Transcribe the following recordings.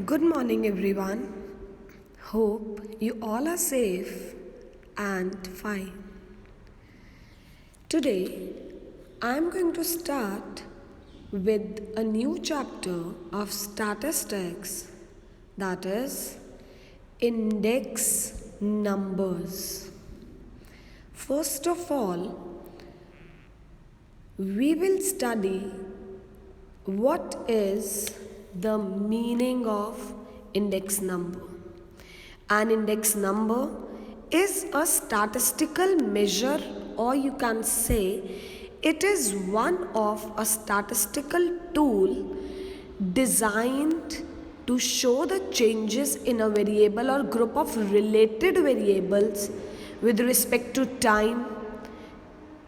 Good morning, everyone. Hope you all are safe and fine. Today, I'm going to start with a new chapter of statistics, that is, index numbers. First of all, we will study what is the meaning of index number. An index number is a statistical measure, or you can say it is one of a statistical tool designed to show the changes in a variable or group of related variables with respect to time,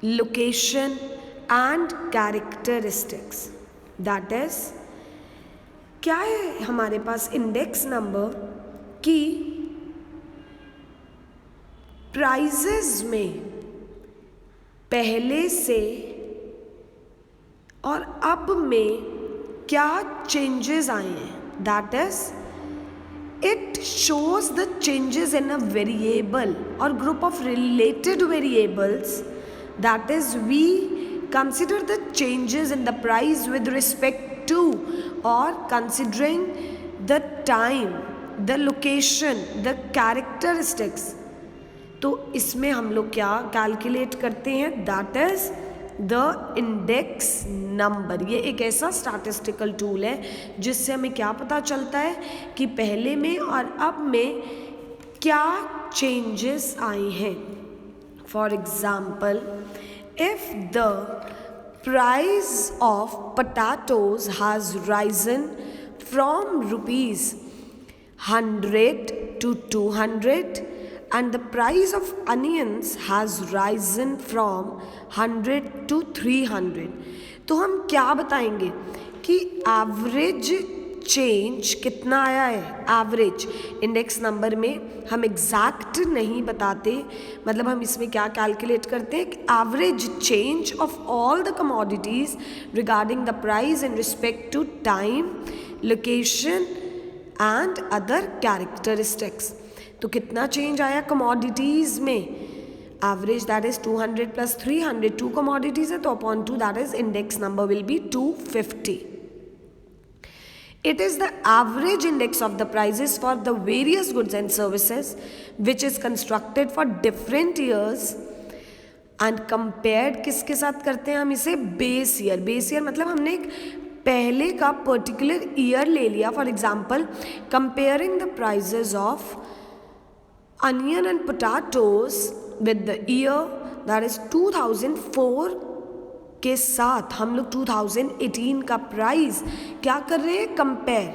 location and characteristics. That is, क्या है हमारे पास index number की prices में पहले से और अब में क्या चेंजेस आए हैं. That is it shows the changes in a variable और group of related variables. That is we consider the changes in the price with respect to or considering the time, the location, the characteristics. तो इसमें हम लोग क्या calculate करते हैं? That is the index number. ये एक ऐसा स्टैटिस्टिकल टूल है जिससे हमें क्या पता चलता है कि पहले में और अब में क्या चेंजेस आए हैं. For example, if the price of potatoes has risen from rupees 100 to 200 and the price of onions has risen from 100 to 300, तो हम क्या बताएंगे कि एवरेज चेंज कितना आया है. एवरेज इंडेक्स नंबर में हम एग्जैक्ट नहीं बताते, मतलब हम इसमें क्या कैलकुलेट करते हैं, average change of all the commodities regarding the price in respect to time, location and other characteristics. तो कितना चेंज आया कमोडिटीज में? Average that is 200 plus 300, 2 commodities है तो upon 2 that is index number will be 250. It is the average index of the prices for the various goods and services which is constructed for different years and compared किसके साथ करते हैं हम इसे? Base year. Base year मतलब हमने एक पहले का पर्टिकुलर ईयर ले लिया. For example, comparing the prices of onion and potatoes with the year that is 2004 के साथ हम लोग 2018 का प्राइस क्या कर रहे हैं? कंपेयर.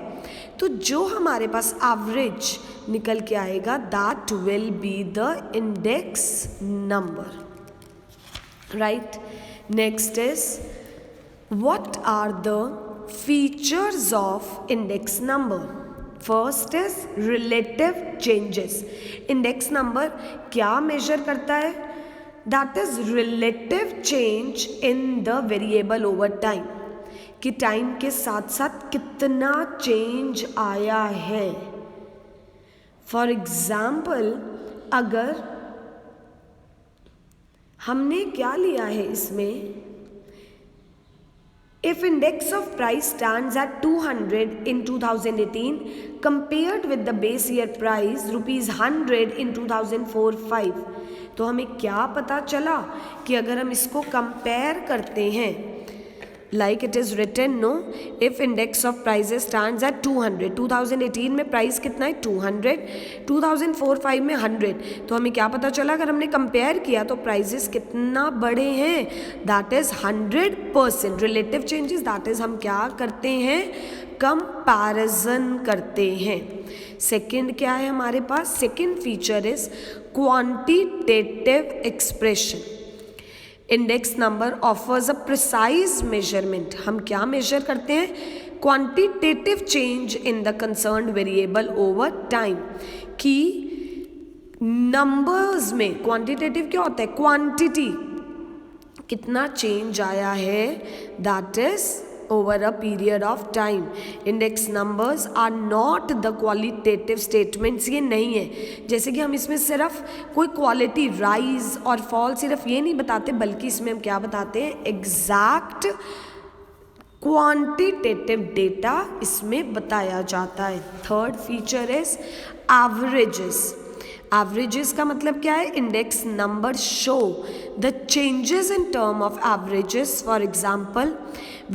तो जो हमारे पास एवरेज निकल के आएगा that will be the index number. Right. Next is what are the features of index number. First is relative changes. Index number क्या मेजर करता है? That is relative change in the variable over time. कि time के साथ साथ कितना change आया है. फॉर एग्जाम्पल, अगर हमने क्या लिया है इसमें, if index of price stands at 200 in 2018 compared with the base year price rupees 100 in 2004-5, तो हमें क्या पता चला कि अगर हम इसको कंपेयर करते हैं, like it is written no, if index of prices stands at 200, 2018 में प्राइस कितना है? 200, 2004-5 में 100. तो हमें क्या पता चला? अगर हमने कंपेयर किया तो प्राइजेस कितना बढ़े हैं? That is 100%. Relative changes that is हम क्या करते हैं? कंपैरिजन करते हैं. सेकंड क्या है हमारे पास? Second feature is quantitative expression. Index number offers a precise measurement. हम क्या मेजर करते हैं? Quantitative change in the concerned variable over time. कि नंबर्स में क्वांटिटेटिव क्या होता है? क्वांटिटी, कितना चेंज आया है, that is over a period of time. Index numbers are not the qualitative statements. ये नहीं है जैसे कि हम इसमें सिर्फ कोई क्वालिटी राइज और फॉल सिर्फ ये नहीं बताते, बल्कि इसमें हम क्या बताते हैं, एग्जैक्ट क्वांटिटेटिव डेटा इसमें बताया जाता है. Third feature is averages. Averages का मतलब क्या है, index number show the changes in term of averages. For example,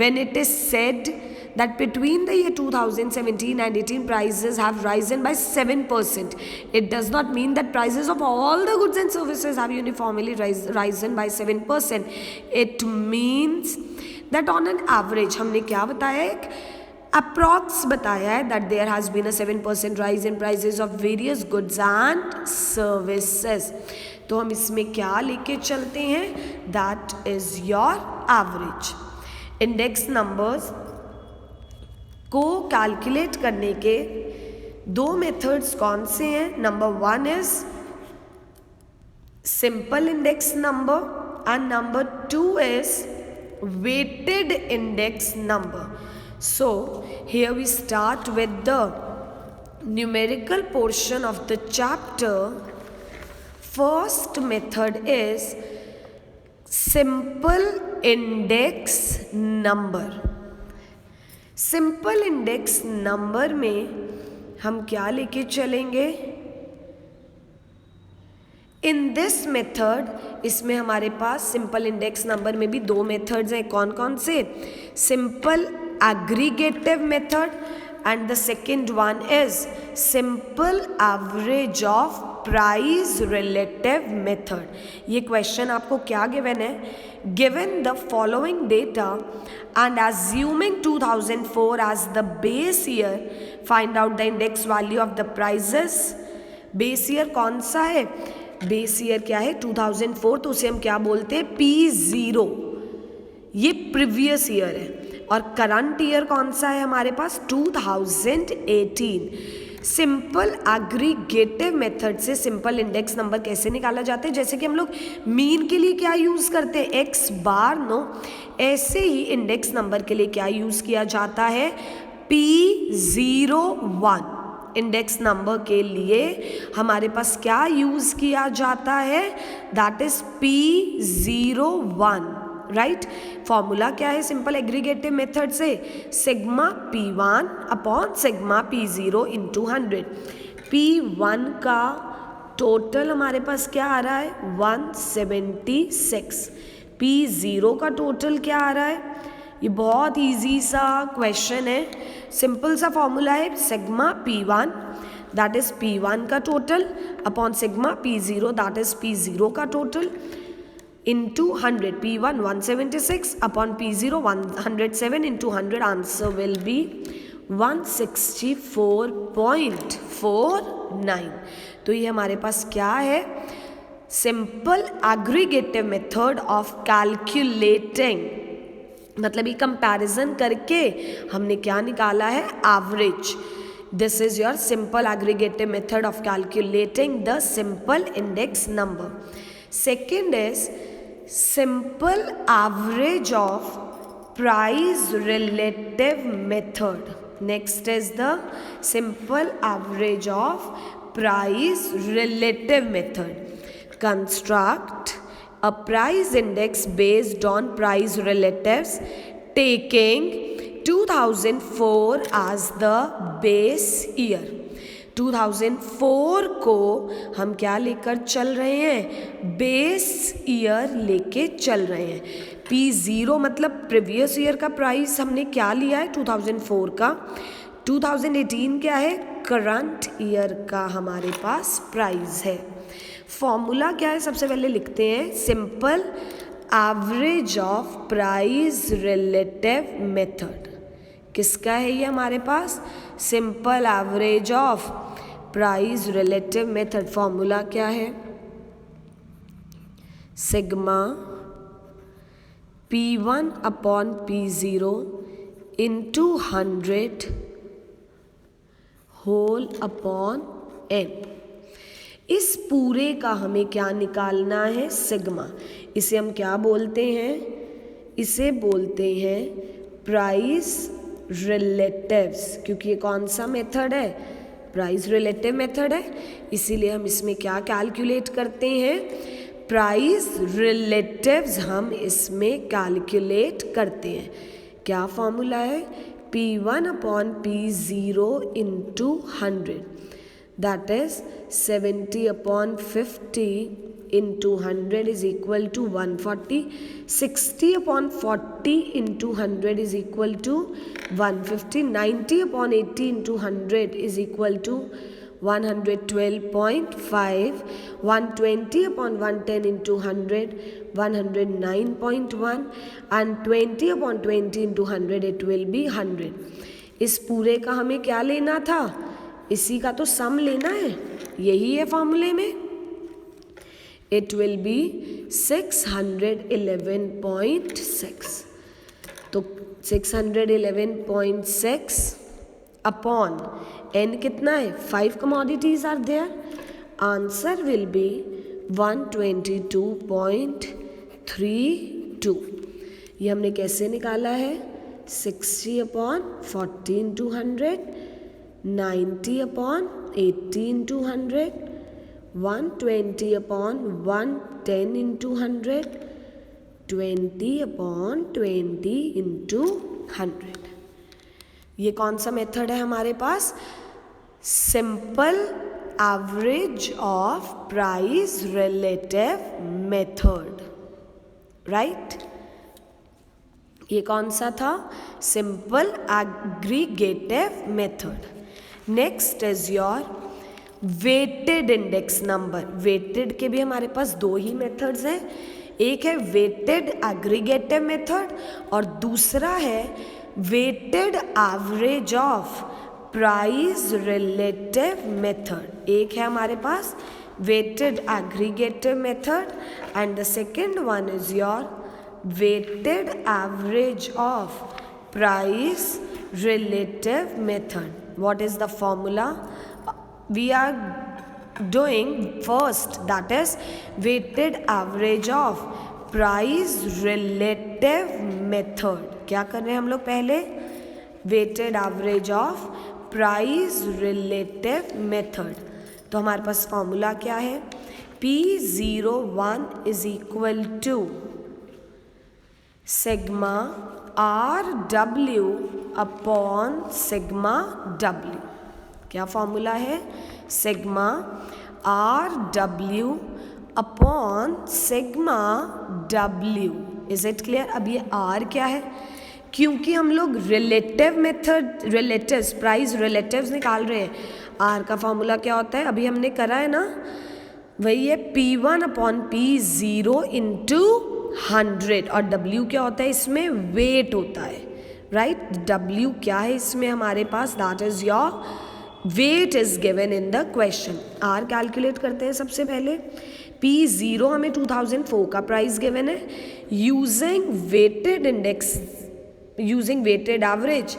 when it is said that between the year 2017 and 18 prices have risen by 7%, it does not mean that prices of all the goods and services have uniformly risen by 7%. It means that on an average, हमने क्या बताया, एक approx बताया है, that there has been a 7% rise in prices of various goods and services. तो हम इसमें क्या लेके चलते हैं, that is your average. Index numbers को कैलकुलेट करने के दो मेथड्स कौन से हैं. Number 1 is simple index number and number 2 is weighted index number. So here we start with the numerical portion of the chapter. First method is simple index number. Simple index number में हम क्या लेके चलेंगे, in this method, इसमें हमारे पास simple index number में भी दो मेथड्स हैं. कौन कौन से, simple aggregative method and the second one is simple average of price relative method. ये क्वेश्चन आपको क्या गिवन है, given the following data and assuming 2004 as the base year, find out the index value of the prices. Base year कौन सा है, base year क्या है, 2004, तो उसे हम क्या बोलते हैं, P0. ये प्रीवियस ईयर है. और करंट ईयर कौन सा है हमारे पास, 2018. सिंपल एग्रीगेटिव मेथड से सिंपल इंडेक्स नंबर कैसे निकाला जाता है, जैसे कि हम लोग मीन के लिए क्या यूज़ करते हैं, एक्स बार नो, ऐसे ही इंडेक्स नंबर के लिए क्या यूज़ किया जाता है, P01. इंडेक्स नंबर के लिए हमारे पास क्या यूज़ किया जाता है, that is P01. Right. Formula क्या है सिंपल एग्रीगेटिव मेथड से, sigma P1 upon sigma P0 into 100. P1 का टोटल हमारे पास क्या आ रहा है, 176. P0 का टोटल क्या आ रहा है, ये बहुत इजी सा क्वेश्चन है. सिंपल सा फॉर्मूला है, sigma P1 that is P1 का total upon sigma P0 that is P0 का total into 100. P1 176 upon P0 107 into 100. Answer will be 164.49. तो ये हमारे पास क्या है, simple aggregative method of calculating, मतलब ये कंपैरिजन करके हमने क्या निकाला है, average. This is your simple aggregative method of calculating the simple index number. Second is simple average of price relative method. Next is the simple average of price relative method. Construct a price index based on price relatives taking 2004 as the base year. 2004 को हम क्या लेकर चल रहे हैं, base year लेके चल रहे हैं. P0 मतलब प्रीवियस ईयर का प्राइस हमने क्या लिया है, 2004 का. 2018 क्या है, करंट ईयर का हमारे पास प्राइस है. फॉर्मूला क्या है, सबसे पहले लिखते हैं, simple average of price relative method. किसका है ये हमारे पास, simple average of price relative method. Formula क्या है, sigma P1 upon P0 into 100 whole upon n. इस पूरे का हमें क्या निकालना है, सिग्मा. इसे हम क्या बोलते हैं, इसे बोलते हैं प्राइस रिलेटिव्स, क्योंकि ये कौन सा मेथड है, प्राइस रिलेटिव मेथड है, इसीलिए हम इसमें क्या कैलकुलेट करते हैं, प्राइस रिलेटिव्स हम इसमें कैलकुलेट करते हैं। क्या फॉर्मूला है, P1 upon P0 into 100, that is 70 upon 50 into 100 is equal to 140, 60 upon 40 into 100 is equal to 150, 90 upon 80 into 100 is equal to 112.5, 120 upon 110 into 100 109.1 and 20 upon 20 into 100 it will be 100। इस पूरे का हमें क्या लेना था, इसी का तो सम लेना है, यही है फॉर्मूले में। It will be 611.6, तो 611.6 अपॉन n कितना है, 5 commodities are there, answer will be 122.32। ये हमने कैसे निकाला है, 60 upon 40 into 100, 90 upon 80 into 100, 120 upon 110 into 100, 20 upon 20 into 100। ये कौन सा मेथड है हमारे पास, simple average of price relative method, right. ये कौन सा था, simple aggregative method. Next is your weighted index number. Weighted के भी हमारे पास दो ही मेथड्स हैं, एक है वेटेड एग्रीगेटिव मेथड और दूसरा है weighted average of price relative method. एक है हमारे पास weighted aggregative method and the second one is your weighted average of price relative method. What is the formula we are doing first, that is weighted average of price relative method। क्या कर रहे हैं हम लोग, पहले weighted average of price relative method। तो हमारे पास formula क्या है, P01 is equal to sigma RW upon sigma W। क्या फॉर्मूला है, sigma RW upon sigma W। Is it clear. अब ये R क्या है, क्योंकि हम लोग relative method, relatives, price relatives निकाल रहे हैं, R का फॉर्मूला क्या होता है, अभी हमने करा है ना, वही है P1 अपॉन P0 इंटू 100 और W क्या होता है, इसमें वेट होता है, राइट। W क्या है इसमें हमारे पास, that is your weight is given in the question. R calculate करते हैं सबसे पहले, P0 हमें 2004 का प्राइस गिवन है, using weighted index, using weighted average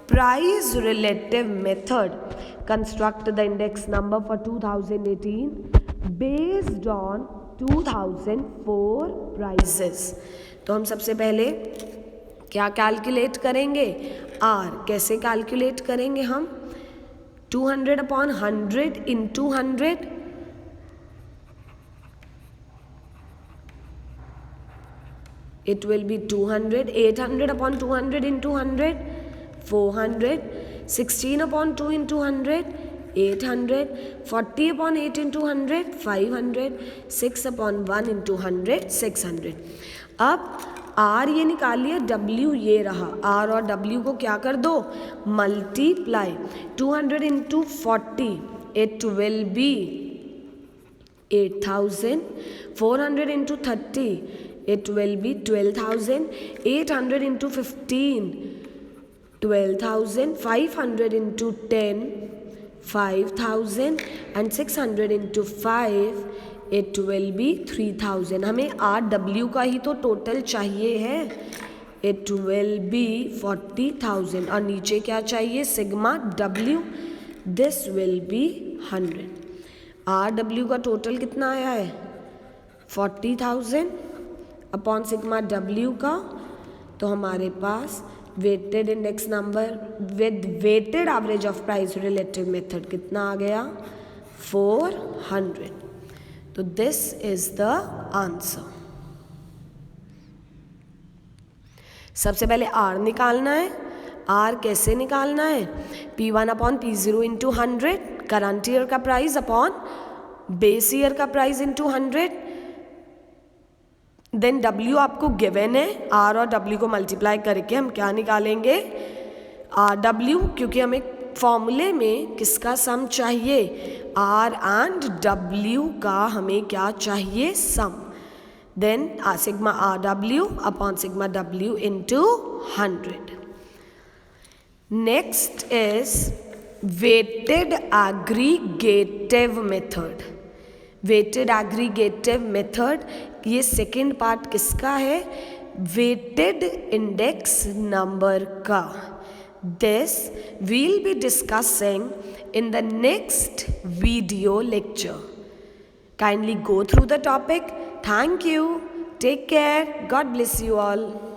price relative method, construct the index number for 2018 based on 2004 prices. तो हम सबसे पहले क्या कैलकुलेट करेंगे, R कैसे कैलकुलेट करेंगे हम, 200 upon 100 into 100, it will be 200, 800 upon 200 into 100, 400, 16 upon 2 into 100, 800, 40 upon 8 into 100, 500, 6 upon 1 into 100, 600। अब R ये निकाल लिया, W ये रहा, R और W को क्या कर दो, multiply, 200 into 40, it will be 8,000, 400 into 30, it will be 12,000, 800 into 15, 12,000, 500 into 10, 5,000 and 600 into 5, it will be 3,000। हमें RW का ही तो टोटल चाहिए है, it will be 40,000 और नीचे क्या चाहिए, sigma W, this will be 100। RW का टोटल कितना आया है, 40,000 अपॉन सिग्मा W का, तो हमारे पास weighted index number with weighted average of price relative method कितना आ गया 400. तो दिस इज द आंसर. सबसे पहले R निकालना है. R कैसे निकालना है? P1 upon P0 into 100 current year का प्राइस अपॉन बेस ईयर का प्राइस इंटू 100. देन W आपको गिवन है. R और W को मल्टीप्लाई करके हम क्या निकालेंगे? RW, क्योंकि हमें फॉर्मूले में किसका सम चाहिए? R एंड W का हमें क्या चाहिए? Sum. Then sigma RW upon sigma W into 100. Next is weighted aggregative method. Weighted aggregative method, ये सेकेंड पार्ट किसका है? वेटेड इंडेक्स नंबर का. This we'll be discussing in the next video lecture. Kindly go through the topic. Thank you. Take care. God bless you all.